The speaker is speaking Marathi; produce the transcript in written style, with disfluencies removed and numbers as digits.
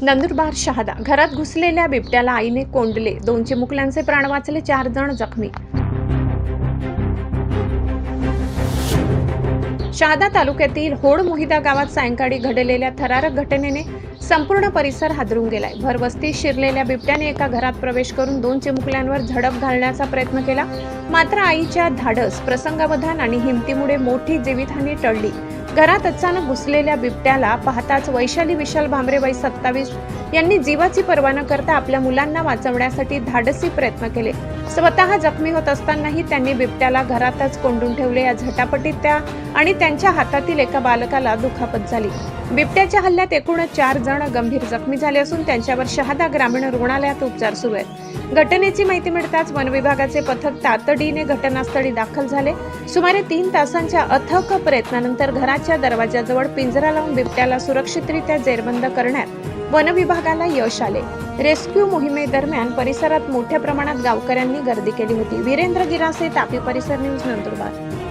नंदुरबार शहादा घरात घुसलेल्या बिबट्याला आईने कोंडले, 2 चिमुकल्यांचे प्राण वाचले, 4 जण जखमी. शहादा तालुक्यातील होड मोहिदा गावात सायंकाळी घडलेल्या थरारक घटनेने संपूर्ण परिसर हादरून गेलाय. भरवस्तीत शिरलेल्या बिबट्याने एका घरात प्रवेश करून 2 चिमुकल्यांवर झडप घालण्याचा प्रयत्न केला. मात्र आईच्या धाडस, प्रसंगावधान आणि हिमतीमुळे मोठी जीवितहानी टळली. घरात अचानक घुसलेल्या बिबट्याला पाहताच वैशाली विशाल भामरे वय 27 यांनी जीवाची पर्वा न करता आपल्या मुलांना वाचवण्यासाठी धाडसी प्रयत्न केले. स्वतः जखमी होत असतानाही त्यांनी बिबट्याला घरातच कोंडून ठेवले. या झटापटीत त्या आणि त्यांच्या हातातील एका बालकाला दुखापत झाली. बिबट्याच्या हल्ल्यात एकूण 4 जण गंभीर जखमी झाले असून त्यांच्यावर शहादा ग्रामीण रुग्णालयात उपचार सुरू आहेत. घटनेची माहिती मिळताच वन विभागाचे पथक तातडीने घटनास्थळी दाखल झाले. सुमारे 3 तासांच्या अथक प्रयत्नानंतर घराच्या दरवाजाजवळ पिंजरा लावून बिबट्याला सुरक्षितरित्या जेरबंद करण्यात वन विभागाला यश आले. रेस्क्यू मोहिमेदरम्यान परिसरात मोठ्या प्रमाणात गावकऱ्यांनी गर्दी केली होती. वीरेंद्र गिरासे, तापी परिसर न्यूज, नंदुरबार.